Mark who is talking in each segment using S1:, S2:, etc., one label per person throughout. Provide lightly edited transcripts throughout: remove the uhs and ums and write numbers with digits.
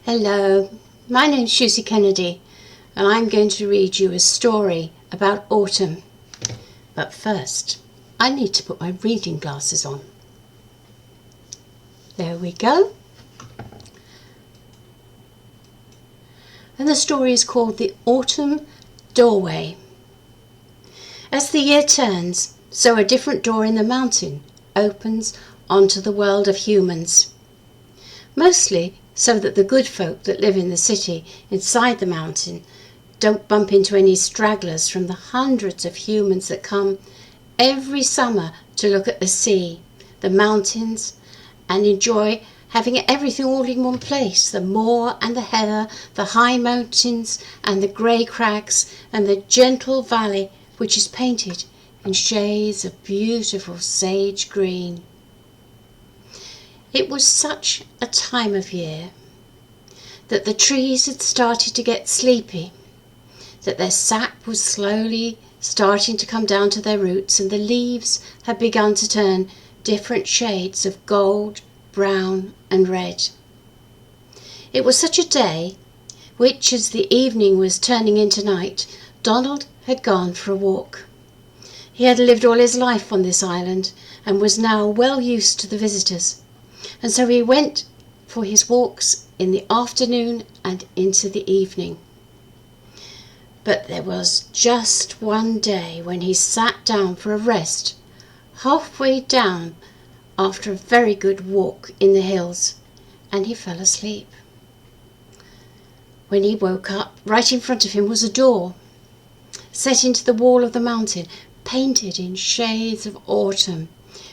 S1: Hello, my name's Susie Kennedy and I'm going to read you a story about autumn. But first, I need to put my reading glasses on. There we go. And the story is called The Autumn Doorway. As the year turns, so a different door in the mountain opens onto the world of humans. Mostly so that the good folk that live in the city inside the mountain don't bump into any stragglers from the hundreds of humans that come every summer to look at the sea, the mountains, and enjoy having everything all in one place, the moor and the heather, the high mountains and the grey crags and the gentle valley which is painted in shades of beautiful sage green. It was such a time of year that the trees had started to get sleepy, that their sap was slowly starting to come down to their roots, and the leaves had begun to turn different shades of gold, brown and red. It was such a day which, as the evening was turning into night, Donald had gone for a walk. He had lived all his life on this island and was now well used to the visitors, and so he went for his walks in the afternoon and into the evening. But there was just one day when he sat down for a rest halfway down after a very good walk in the hills, and he fell asleep. When he woke up, right in front of him was a door set into the wall of the mountain, painted in shades of autumn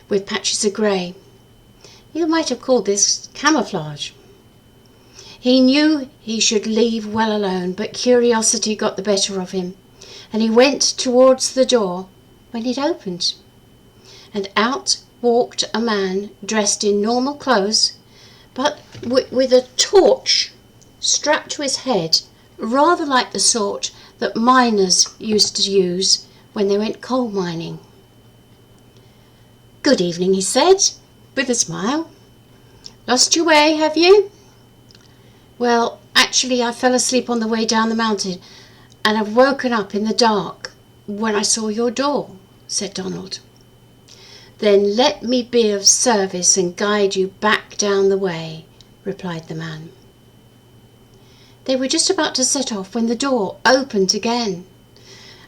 S1: with patches of grey. You might have called this camouflage. He knew he should leave well alone, but curiosity got the better of him, and he went towards the door when it opened, and out walked a man dressed in normal clothes, but with a torch strapped to his head, rather like the sort that miners used to use when they went coal mining. "Good evening," he said, with a smile. "Lost your way, have you?" "Well, actually I fell asleep on the way down the mountain, and I've woken up in the dark when I saw your door," said Donald. "Then let me be of service and guide you back down the way," replied the man. They were just about to set off when the door opened again,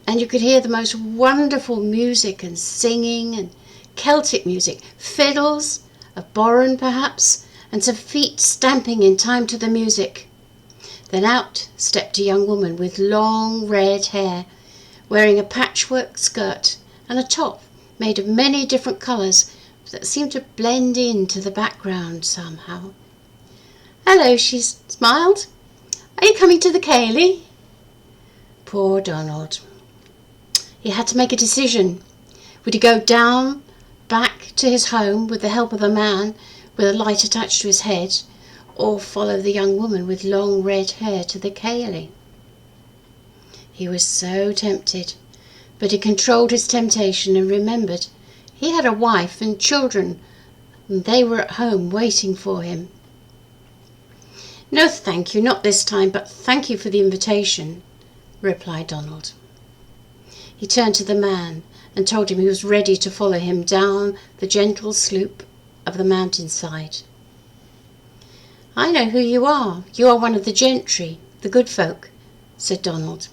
S1: and you could hear the most wonderful music and singing and Celtic music, fiddles, a bodhrán perhaps, and some feet stamping in time to the music. Then out stepped a young woman with long red hair, wearing a patchwork skirt and a top made of many different colours that seemed to blend into the background somehow. "Hello," she smiled. "Are you coming to the ceilidh?" Poor Donald. He had to make a decision. Would he go down back to his home with the help of a man with a light attached to his head, or follow the young woman with long red hair to the ceilidh? He was so tempted, but he controlled his temptation and remembered he had a wife and children, and they were at home waiting for him. "No, thank you, not this time, but thank you for the invitation," replied Donald. He turned to the man and told him he was ready to follow him down the gentle slope of the mountainside. "I know who you are. You are one of the Gentry, the good folk," said Donald.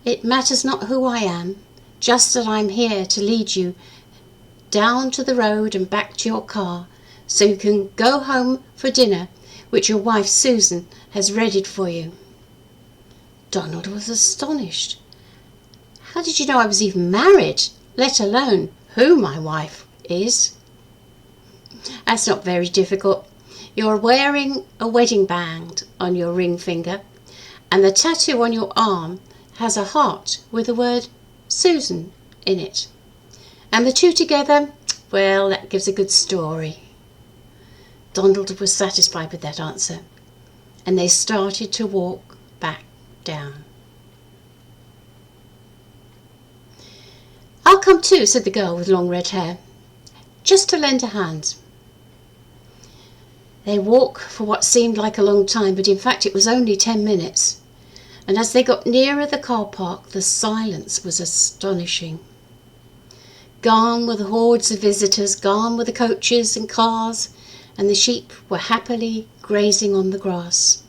S1: "It matters not who I am, just that I'm here to lead you down to the road and back to your car, so you can go home for dinner, which your wife Susan has readied for you." Donald was astonished. "How did you know I was even married, let alone who my wife is?" "That's not very difficult. You're wearing a wedding band on your ring finger, and the tattoo on your arm has a heart with the word Susan in it. And the two together, well, that gives a good story." Donald was satisfied with that answer, and they started to walk back down. "I'll come too," said the girl with long red hair, "just to lend a hand." They walked for what seemed like a long time, but in fact it was only 10 minutes. And as they got nearer the car park, the silence was astonishing. Gone were the hordes of visitors, gone were the coaches and cars, and the sheep were happily grazing on the grass.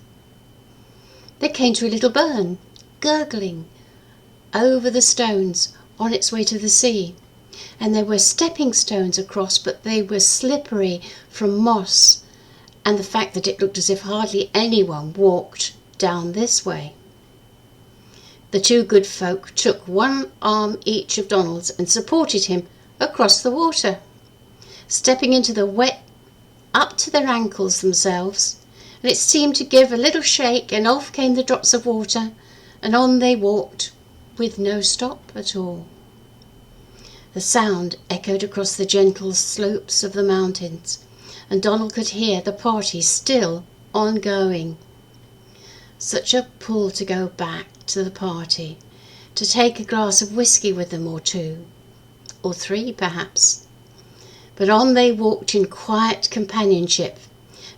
S1: They came to a little burn, gurgling over the stones on its way to the sea, and there were stepping stones across, but they were slippery from moss and the fact that it looked as if hardly anyone walked down this way. The two good folk took one arm each of Donald's and supported him across the water, stepping into the wet up to their ankles themselves, and it seemed to give a little shake, and off came the drops of water, and on they walked with no stop at all. The sound echoed across the gentle slopes of the mountains, and Donald could hear the party still ongoing. Such a pull to go back to the party, to take a glass of whiskey with them, or two, or three perhaps. But on they walked in quiet companionship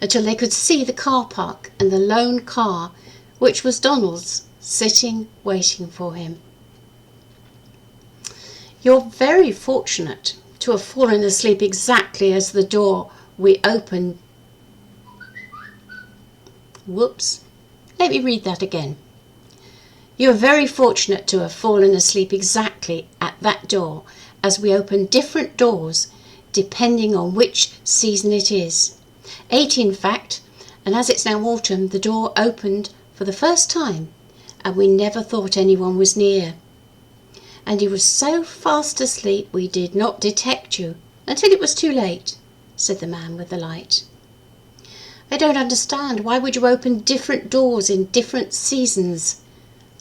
S1: until they could see the car park and the lone car, which was Donald's, sitting waiting for him. "You're very fortunate to have fallen asleep exactly as the door we opened." Whoops. Let me read that again. "You're very fortunate to have fallen asleep exactly at that door, as we open different doors depending on which season it is. 8 in fact, and as it's now autumn, the door opened for the first time, and we never thought anyone was near. And you were so fast asleep we did not detect you until it was too late," said the man with the light. "I don't understand. Why would you open different doors in different seasons?"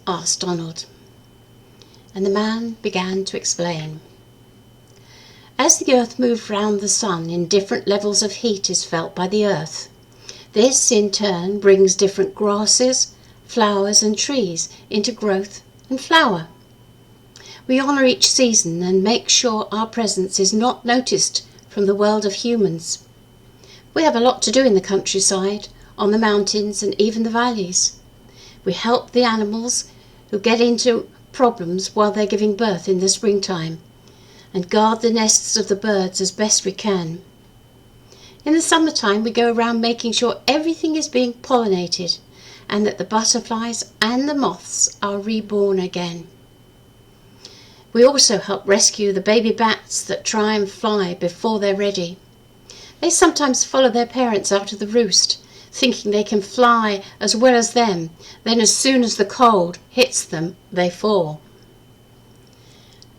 S1: asked Donald. And the man began to explain. "As the earth moves round the sun, in different levels of heat is felt by the earth. This in turn brings different grasses, flowers and trees into growth and flower. We honour each season and make sure our presence is not noticed from the world of humans. We have a lot to do in the countryside, on the mountains and even the valleys. We help the animals who get into problems while they're giving birth in the springtime, and guard the nests of the birds as best we can. In the summertime we go around making sure everything is being pollinated and that the butterflies and the moths are reborn again. We also help rescue the baby bats that try and fly before they're ready. They sometimes follow their parents out of the roost, thinking they can fly as well as them. Then as soon as the cold hits them, they fall.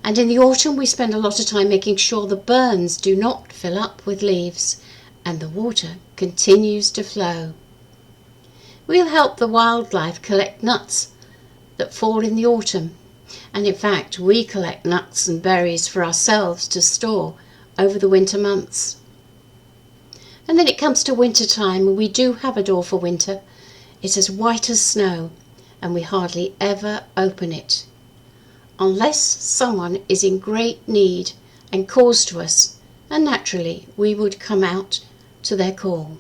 S1: And in the autumn we spend a lot of time making sure the burns do not fill up with leaves and the water continues to flow. We'll help the wildlife collect nuts that fall in the autumn, and in fact we collect nuts and berries for ourselves to store over the winter months. And then it comes to winter time, and we do have a door for winter. It's as white as snow, and we hardly ever open it, unless someone is in great need and calls to us, and naturally we would come out to their call."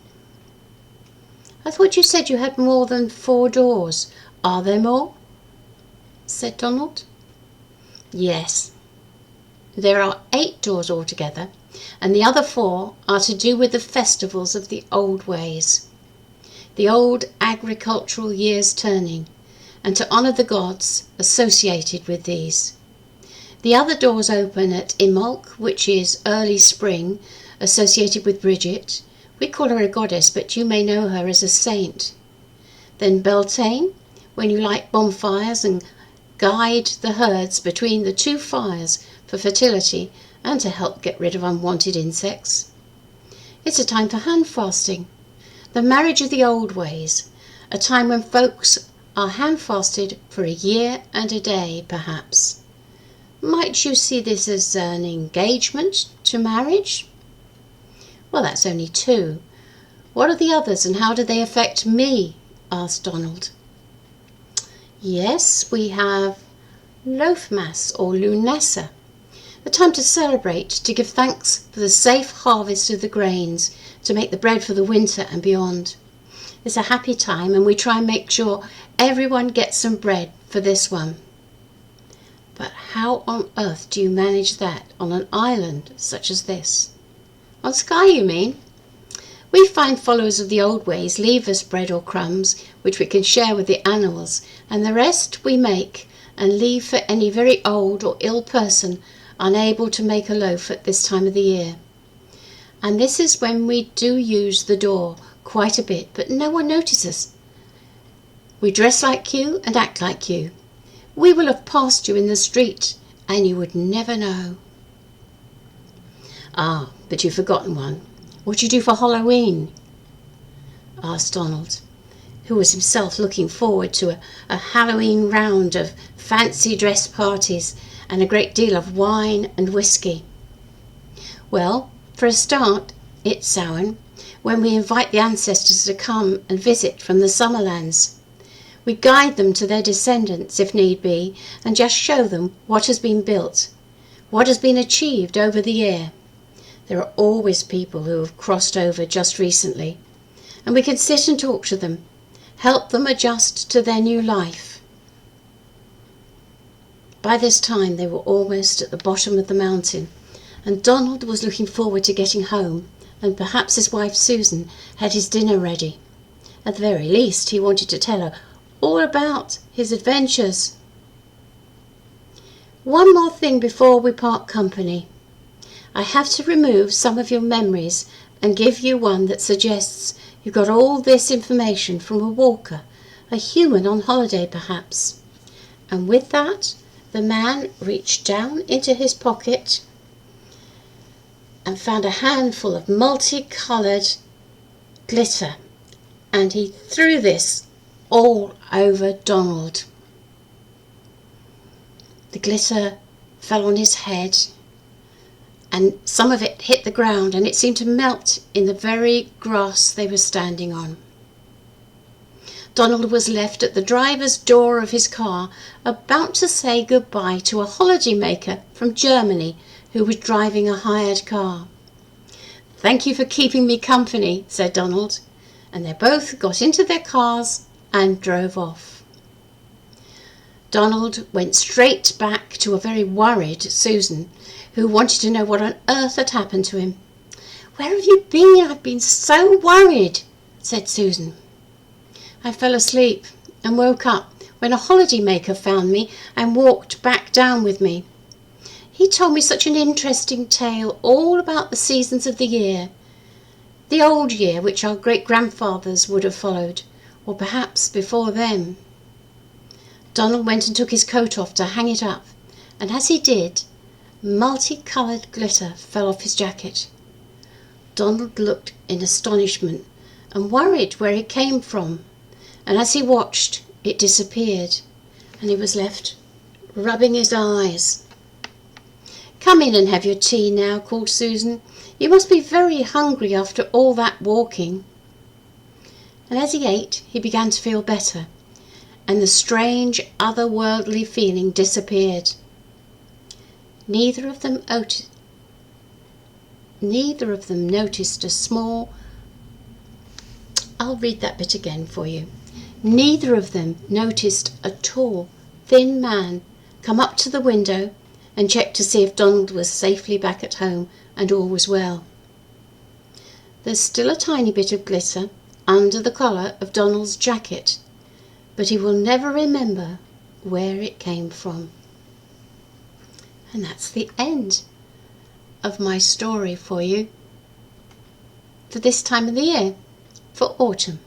S1: "I thought you said you had more than 4 doors. Are there more?" said Donald. "Yes, there are 8 doors altogether, and the other 4 are to do with the festivals of the old ways, the old agricultural year's turning, and to honour the gods associated with these. The other doors open at Imbolc, which is early spring, associated with Bridget. We call her a goddess, but you may know her as a saint. Then Beltane, when you light bonfires and guide the herds between the 2 fires for fertility and to help get rid of unwanted insects. It's a time for hand fasting, the marriage of the old ways, a time when folks are hand fasted for a year and a day, perhaps. Might you see this as an engagement to marriage?" "Well, that's only 2. What are the others, and how do they affect me?" asked Donald. "Yes, we have Loafmas or Lunessa. a time to celebrate, to give thanks for the safe harvest of the grains, to make the bread for the winter and beyond. It's a happy time, and we try and make sure everyone gets some bread for this one. But how on earth do you manage that on an island such as this? On Skye, you mean? We fine followers of the old ways leave us bread or crumbs, which we can share with the animals, and the rest we make and leave for any very old or ill person unable to make a loaf at this time of the year. And this is when we do use the door quite a bit, but no one notices. We dress like you and act like you. We will have passed you in the street and you would never know. Ah, but you've forgotten one. What do you do for Halloween? Asked Donald, who was himself looking forward to a Halloween round of fancy dress parties and a great deal of wine and whiskey. Well, for a start, it's Samhain, when we invite the ancestors to come and visit from the summerlands. We guide them to their descendants, if need be, and just show them what has been built, what has been achieved over the year. There are always people who have crossed over just recently, and we can sit and talk to them, help them adjust to their new life. By this time they were almost at the bottom of the mountain, and Donald was looking forward to getting home, and perhaps his wife Susan had his dinner ready. At the very least, he wanted to tell her all about his adventures. One more thing before we part company. I have to remove some of your memories and give you one that suggests you got all this information from a walker, a human on holiday perhaps. And with that, the man reached down into his pocket and found a handful of multicoloured glitter, and he threw this all over Donald. The glitter fell on his head, and some of it hit the ground, and it seemed to melt in the very grass they were standing on. Donald was left at the driver's door of his car, about to say goodbye to a holidaymaker from Germany who was driving a hired car. "Thank you for keeping me company," said Donald, and they both got into their cars and drove off. Donald went straight back to a very worried Susan, who wanted to know what on earth had happened to him. "Where have you been? I've been so worried," said Susan. "I fell asleep and woke up when a holidaymaker found me and walked back down with me. He told me such an interesting tale all about the seasons of the year, the old year which our great-grandfathers would have followed, or perhaps before them." Donald went and took his coat off to hang it up, and as he did, multicoloured glitter fell off his jacket. Donald looked in astonishment and worried where it came from, and as he watched, it disappeared, and he was left rubbing his eyes. "Come in and have your tea now," called Susan. "You must be very hungry after all that walking." And as he ate, he began to feel better, and the strange otherworldly feeling disappeared. Neither of them noticed a small... I'll read that bit again for you. Neither of them noticed a tall, thin man come up to the window and check to see if Donald was safely back at home and all was well. There's still a tiny bit of glitter under the collar of Donald's jacket, but he will never remember where it came from. And that's the end of my story for you for this time of the year, for autumn.